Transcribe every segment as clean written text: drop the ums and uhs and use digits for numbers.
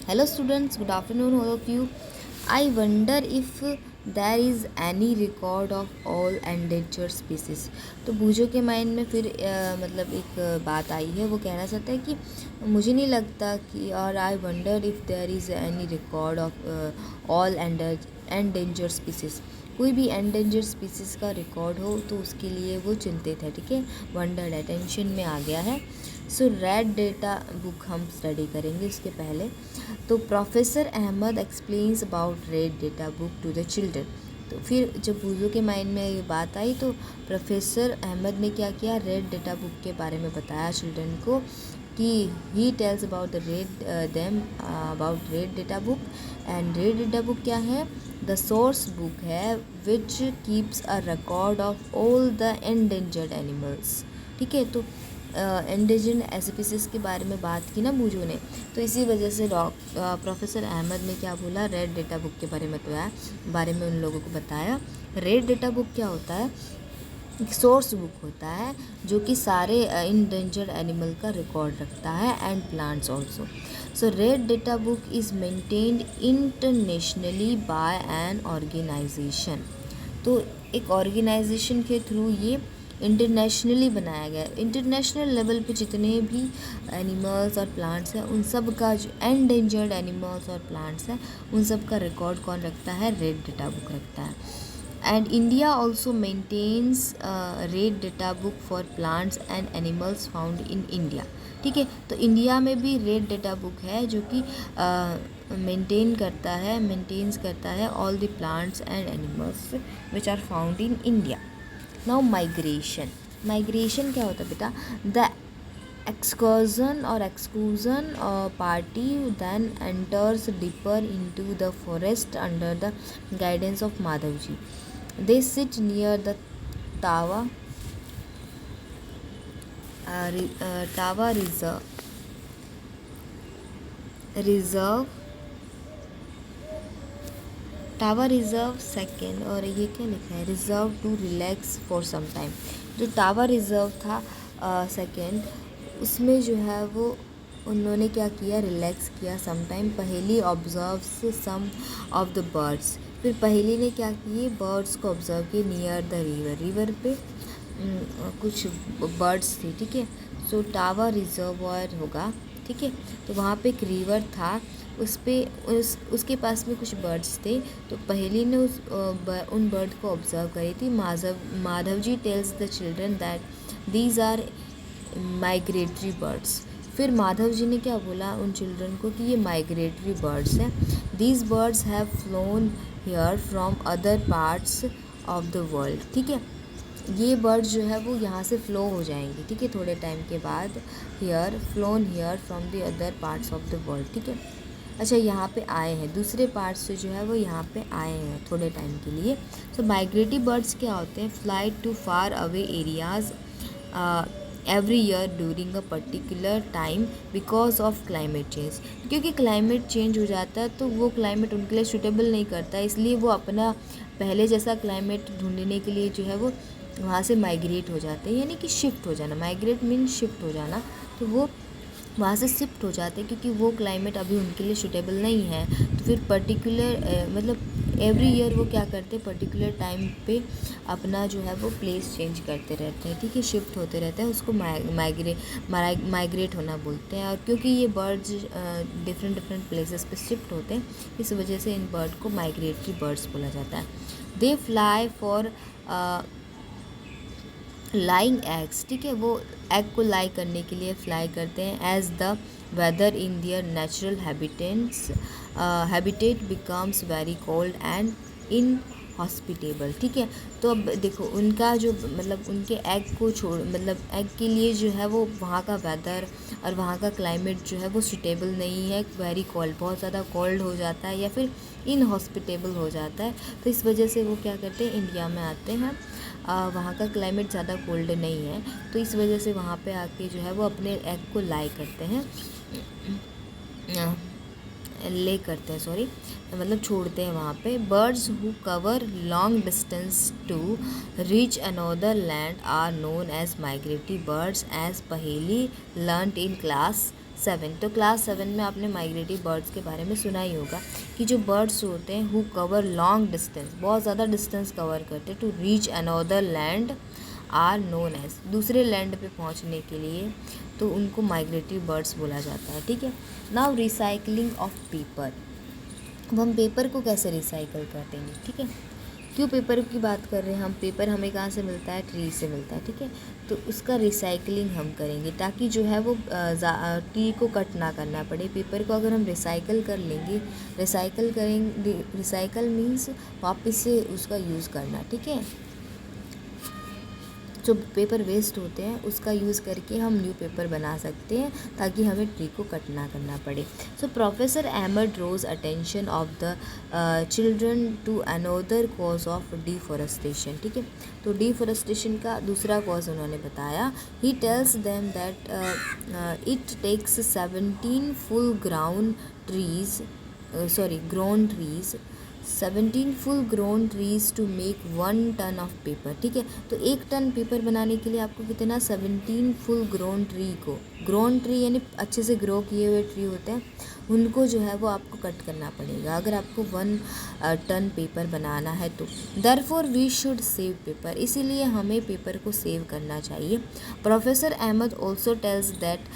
Hello students, good afternoon all of you. I wonder if there is any record of all endangered species. तो बूझो के mind में फिर मतलब एक बात आई है, वो कहना चाहता है कि मुझे नहीं लगता कि और I wonder if there is any record of all endangered species. कोई भी एंडेंजर्ड स्पीसीज़ का रिकॉर्ड हो तो उसके लिए वो चिंतित है. ठीक है, वंडर्ड अटेंशन में आ गया है. सो रेड डेटा बुक हम स्टडी करेंगे. उसके पहले तो professor Ahmed explains about red data book to the children. तो फिर जब बूझो के माइंड में ये बात आई तो प्रोफेसर अहमद ने क्या किया, रेड डेटा बुक के बारे में बताया चिल्ड्रन को कि he tells about the about red data book. And red data book क्या है? द सोर्स बुक है which keeps a record of all the endangered animals. ठीक है, तो एंडेंजर्ड स्पीसीज के बारे में बात की ना बूझो ने, तो इसी वजह से प्रोफेसर अहमद ने क्या बोला, रेड डेटा बुक के बारे में उन लोगों को बताया. रेड डेटा बुक क्या होता है? एक सोर्स बुक होता है जो कि सारे इंडेंजर्ड एनिमल का रिकॉर्ड रखता है and plants also. So red data book is maintained internationally by an organisation. तो एक ऑर्गेनाइजेशन के थ्रू ये इंटरनेशनली बनाया गया. इंटरनेशनल लेवल पे जितने भी एनिमल्स और प्लांट्स हैं उन सब का, जो एंडेंजर्ड एनिमल्स और प्लांट्स हैं उन सब का रिकॉर्ड कौन रखता है? रेड डेटा बुक रखता है. And India also maintains red data book for plants and animals found in India. ठीक है, तो इंडिया में भी रेड डेटा बुक है जो कि मेंटेन्स करता है all the plants and animals which are found in India. Now migration क्या होता है बेटा? The excursion or exclusion party then enters deeper into the forest under the guidance of Madhavji. They sit near the Tawa Tawa Reserve Tawa reserve second. और ये क्या लिखा है? Reserve to relax for some time. जो Tawa reserve था second, उसमें जो है वो उन्होंने क्या किया, रिलैक्स किया some time. Paheli observe some of the birds. फिर पहेली ने क्या किए, बर्ड्स को ऑब्जर्व किए नियर द रिवर पे कुछ बर्ड्स थी. ठीक है, सो टावर रिजर्वायर होगा. ठीक है, तो वहाँ पे एक रिवर था, उसके पास में कुछ बर्ड्स थे. तो पहेली ने उन बर्ड को ऑब्जर्व करी थी. Madhav ji tells the children that these are migratory birds. फिर माधव जी ने क्या बोला उन चिल्ड्रन को कि ये माइग्रेटरी बर्ड्स हैं. These birds have phloem here from other parts of the world. ठीक है, ये बर्ड्स जो है वो यहाँ से फ्लो हो जाएंगे. ठीक है, थोड़े टाइम के बाद phloem here from the other parts of the world. ठीक है, अच्छा यहाँ पे आए हैं, दूसरे पार्ट्स से जो है वो यहाँ पे आए हैं थोड़े टाइम के लिए. सो माइग्रेटरी बर्ड्स क्या होते हैं? Fly to far away areas every year during a particular time because of climate change. क्योंकि क्लाइमेट चेंज हो जाता है तो वो क्लाइमेट उनके लिए सूटेबल नहीं करता है, इसलिए वो अपना पहले जैसा क्लाइमेट ढूंढने के लिए जो है वो वहाँ से माइग्रेट हो जाते हैं. यानी कि शिफ्ट हो जाना, माइग्रेट मीन शिफ्ट हो जाना. तो वो वहाँ से शिफ्ट हो जाते हैं क्योंकि वो क्लाइमेट अभी उनके लिए सूटेबल नहीं है. तो फिर पर्टिकुलर मतलब एवरी ईयर वो क्या करते हैं, पर्टिकुलर टाइम पे अपना जो है वो प्लेस चेंज करते रहते हैं. ठीक है, शिफ्ट होते रहते हैं, उसको माइग्रेट होना बोलते हैं. और क्योंकि ये बर्ड्स डिफरेंट प्लेसेस पे शिफ्ट होते हैं, इस वजह से इन बर्ड को माइग्रेटरी बर्ड्स बोला जाता है. They fly for lying eggs. ठीक है, वो एग को लाई करने के लिए फ्लाई करते हैं. As the weather in their natural habitat becomes very cold and inhospitable. ठीक है, तो अब देखो उनका जो मतलब उनके एग को मतलब एग के लिए जो है वो वहाँ का वेदर और वहाँ का क्लाइमेट जो है वो सूटेबल नहीं है. वेरी कोल्ड, बहुत ज़्यादा कोल्ड हो जाता है या फिर इनहॉस्पिटेबल हो जाता है. तो इस वजह से वो क्या करते हैं, इंडिया में आते हैं. वहाँ का क्लाइमेट ज़्यादा कोल्ड नहीं है, तो इस वजह से वहाँ पे आके जो है वो अपने एग को ले करते हैं सॉरी, मतलब छोड़ते हैं वहाँ पे. Birds who cover long distance to reach another land are known as migratory birds as Paheli learned in class 7। तो क्लास 7 में आपने माइग्रेटरी बर्ड्स के बारे में सुना ही होगा कि जो बर्ड्स होते हैं हु कवर लॉन्ग डिस्टेंस, बहुत ज़्यादा डिस्टेंस कवर करते हैं, to reach another land are known as, दूसरे लैंड पे पहुंचने के लिए, तो उनको माइग्रेटरी बर्ड्स बोला जाता है। ठीक है। नाउ रिसाइकलिंग ऑफ पेपर, अब हम पेपर को कैसे रिसाइकल करते हैं। ठीक है। क्यों पेपर की बात कर रहे हैं हम, पेपर हमें कहाँ से मिलता है, ट्री से मिलता है। ठीक है। तो उसका रिसाइकलिंग हम करेंगे ताकि जो है वो ट्री को कट ना करना पड़े। पेपर को अगर हम रिसाइकल कर लेंगे, रिसाइकल करेंगे, रिसाइकल मीन्स वापस से उसका यूज़ करना। ठीक है। जो पेपर वेस्ट होते हैं उसका यूज़ करके हम न्यू पेपर बना सकते हैं ताकि हमें ट्री को कट ना करना पड़े। So professor Ahmed draws attention of the children to another cause of deforestation. ठीक है। तो डिफॉरेस्टेशन का दूसरा कॉज उन्होंने बताया। He tells them that it takes 17 full ground trees, grown trees, 17 full grown trees to make 1 ton of paper. ठीक है। तो 1 टन पेपर बनाने के लिए आपको कितना, 17 फुल ग्रोन ट्री को, ग्रोन ट्री यानी अच्छे से ग्रो किए हुए ट्री होते हैं, उनको जो है वो आपको कट करना पड़ेगा अगर आपको 1 टन पेपर बनाना है तो। Therefore we should save paper, इसीलिए हमें पेपर को सेव करना चाहिए। Professor Ahmed also tells that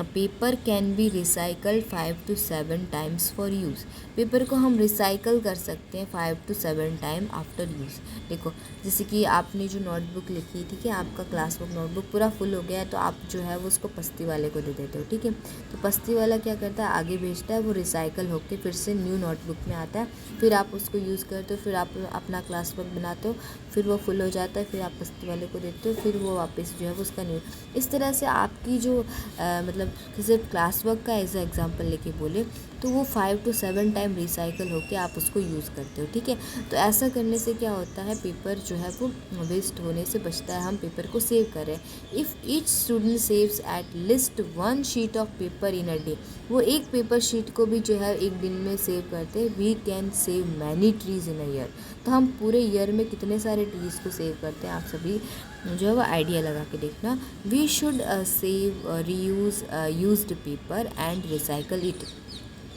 paper can be recycled 5 to 7 times for use, paper को हम रिसाइकल कर सकते हैं 5 to 7 टाइम आफ्टर यूज़। देखो जैसे कि आपने जो नोटबुक लिखी, ठीक है, आपका क्लास बुक नोटबुक पूरा फुल हो गया है तो आप जो है वो उसको पस्ती वाले को दे देते हो। ठीक है। तो पस्ती वाला क्या करता है, आगे भेजता है, वो रिसाइकल होकर फिर से न्यू नोटबुक में आता है, फिर आप उसको यूज़ करते हो, फिर आप अपना क्लास वर्क बनाते हो, फिर वो फुल हो जाता है, फिर आप पस्ती वाले को देते हो, फिर वो वापस जो है वो उसका न्यू। इस तरह से आपकी जो मतलब जैसे क्लास वर्क का एज एग्जाम्पल लेके बोले तो वो 5 to 7 टाइम रिसाइकल होके आप उसको यूज़ करते हो। ठीक है। तो ऐसा करने से क्या होता है, पेपर जो है वो वेस्ट होने से बचता है, हम पेपर को सेव कर रहे हैं। If each student saves at least 1 sheet of paper in a day, वो एक पेपर शीट को भी जो है एक दिन में सेव करते हैं, we can save many trees in a year. तो हम पूरे ईयर में कितने सारे ट्रीज़ को सेव करते हैं, आप सभी जो है वो आइडिया लगा के देखना। We should save reuse used paper and recycle it,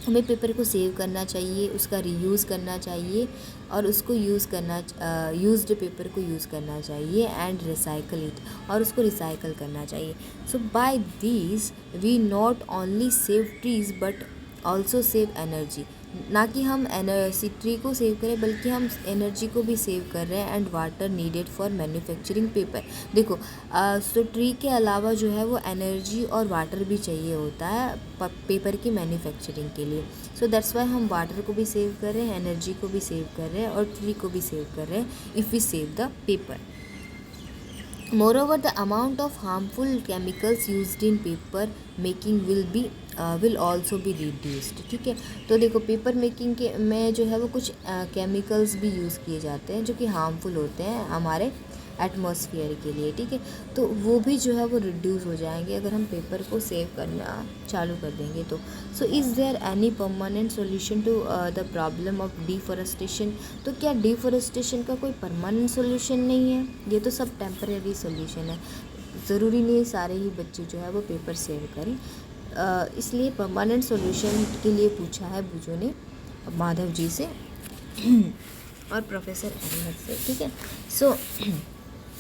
हमें पेपर को सेव करना चाहिए, उसका रीयूज़ करना चाहिए और उसको यूज़ करना, यूज्ड पेपर को यूज़ करना चाहिए एंड रिसाइकल इट, और उसको रिसाइकल करना चाहिए। So by this we not only save trees but also save energy, ना कि हम ट्री को सेव करें बल्कि हम एनर्जी को भी सेव कर रहे हैं and water needed for manufacturing paper. देखो तो ट्री के अलावा जो है वो एनर्जी और वाटर भी चाहिए होता है पेपर की मैन्युफैक्चरिंग के लिए। सो दैट्स वाई हम वाटर को भी सेव कर रहे हैं, एनर्जी को भी सेव कर रहे हैं और ट्री को भी सेव कर रहे हैं if we save the paper. Moreover, the amount of harmful chemicals used in paper making will also be reduced। ठीक है। तो देखो पेपर मेकिंग के में जो है वो कुछ केमिकल्स भी यूज़ किए जाते हैं जो कि हार्मफुल होते हैं हमारे एटमॉस्फेयर के लिए। ठीक है। तो वो भी जो है वो रिड्यूस हो जाएंगे अगर हम पेपर को सेव करना चालू कर देंगे तो। So is there any permanent solution to the problem of deforestation, तो क्या डिफॉरेस्टेशन का कोई परमानेंट सोल्यूशन नहीं है, ये तो सब टेम्परेरी सोल्यूशन है, ज़रूरी नहीं सारे ही बच्चे जो है वो पेपर सेव करें। इसलिए परमानेंट सोल्यूशन के लिए पूछा है बुजो ने माधव जी से और प्रोफेसर अहमद से। ठीक है। सो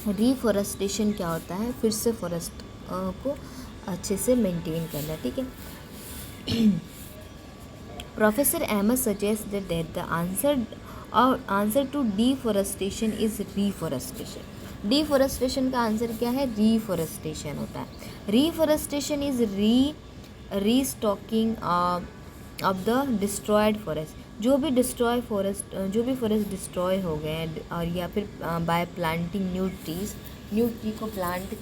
रिफॉरेस्टेशन क्या होता है, फिर से फॉरेस्ट को अच्छे से मेंटेन करना। ठीक है। Professor Ahmed suggest that the answer to deforestation is reforestation. Deforestation का आंसर क्या है, रिफॉरेस्टेशन होता है। Reforestation is restocking of the destroyed forest, जो भी फॉरेस्ट डिस्ट्रॉय हो गए हैं और या फिर बाय प्लांटिंग न्यू ट्री को प्लांट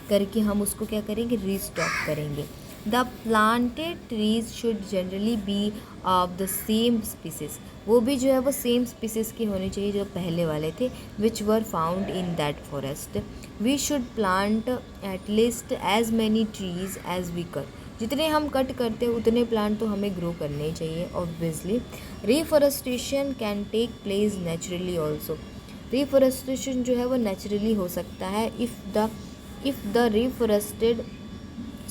करके हम उसको क्या करेंगे, रीस्टॉक करेंगे। The planted trees should generally be of the same species, वो भी जो है वो सेम स्पीसीज की होनी चाहिए जो पहले वाले थे, which were found in that forest. We should plant at least as many trees as we cut, जितने हम कट करते हैं उतने प्लांट तो हमें ग्रो करने ही चाहिए obviously. Reforestation can take place naturally also, reforestation जो है वो नेचुरली हो सकता है if the reforested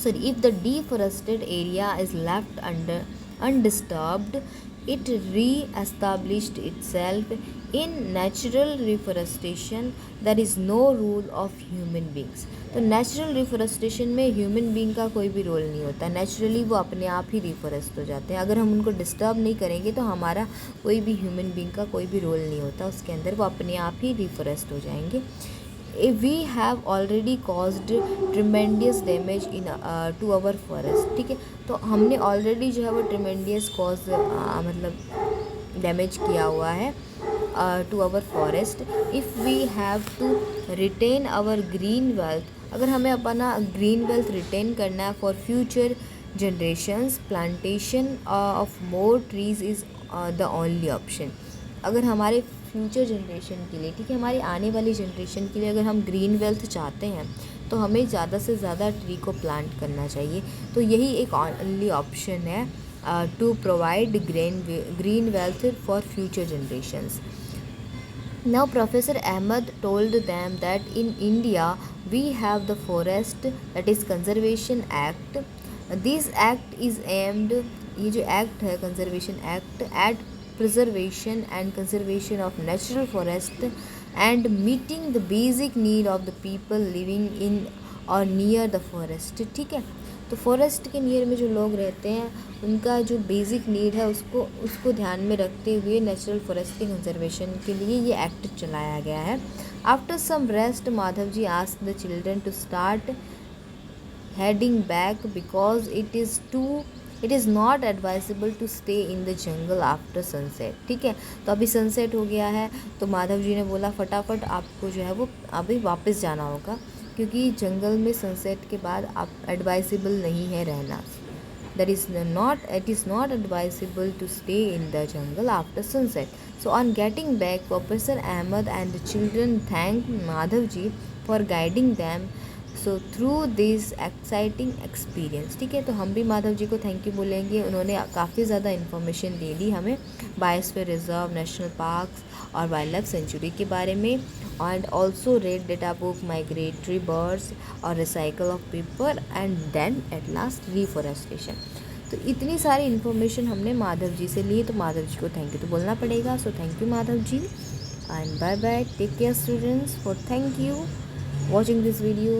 sorry, if the deforested area is left undisturbed, it re-established itself. In natural reforestation there is no rule of human beings. तो natural reforestation में human being का कोई भी रोल नहीं होता, नेचुरली वो अपने आप ही रिफोरेस्ट हो जाते हैं। अगर हम उनको डिस्टर्ब नहीं करेंगे तो हमारा कोई भी ह्यूमन बीइंग का कोई भी रोल नहीं होता उसके अंदर, वो अपने आप ही रिफोरेस्ट हो जाएंगे। We have already caused tremendous damage in to our forest, ठीक है। तो हमने ऑलरेडी जो है वो ट्रिमेंडियस कॉज मतलब डैमेज किया हुआ है to our forest. If we have to retain our green wealth, अगर हमें अपना ग्रीन वेल्थ रिटेन करना है for future generations, plantation of more trees is the only option. अगर हमारे फ्यूचर जनरेशन के लिए, ठीक है, हमारी आने वाली जनरेशन के लिए अगर हम ग्रीन वेल्थ चाहते हैं तो हमें ज़्यादा से ज़्यादा ट्री को प्लांट करना चाहिए। तो यही एक ओनली ऑप्शन है to provide green wealth for future generations. Now Professor Ahmed told them that in India we have the Forest, that is Conservation Act. This act is aimed, ये जो act है Conservation Act, at preservation and conservation of natural forest and meeting the basic need of the people living in or near the forest, ठीक है। तो forest के near में जो लोग रहते हैं उनका जो बेसिक नीड है उसको ध्यान में रखते हुए नेचुरल फॉरेस्ट के कंजर्वेशन के लिए ये एक्ट चलाया गया है। After some rest Madhav ji asked the children to start heading back because it is not advisable to stay in the jungle after sunset, ठीक है। तो अभी सनसेट हो गया है तो माधव जी ने बोला फटाफट आपको जो है वो अभी वापस जाना होगा, क्योंकि जंगल में सनसेट के बाद आप एडवाइजेबल नहीं है रहना। It is not advisable to stay in the jungle after sunset. So on getting back professor Ahmed and the children thank Madhav ji for guiding them so through this exciting experience, ठीक है। तो हम भी माधव जी को थैंक यू बोलेंगे, उन्होंने काफ़ी ज़्यादा इन्फॉर्मेशन दे दी हमें बायोस्फीयर रिजर्व, नेशनल पार्क्स और वाइल्ड लाइफ सेंचुरी के बारे में। And also red data book migratory birds और recycle of paper and then at last reforestation. तो इतनी सारी इन्फॉर्मेशन हमने माधव जी से ली, तो माधव जी को थैंक यू तो बोलना पड़ेगा। So thank you Madhav ji and bye bye, take care students, for thank you watching this video।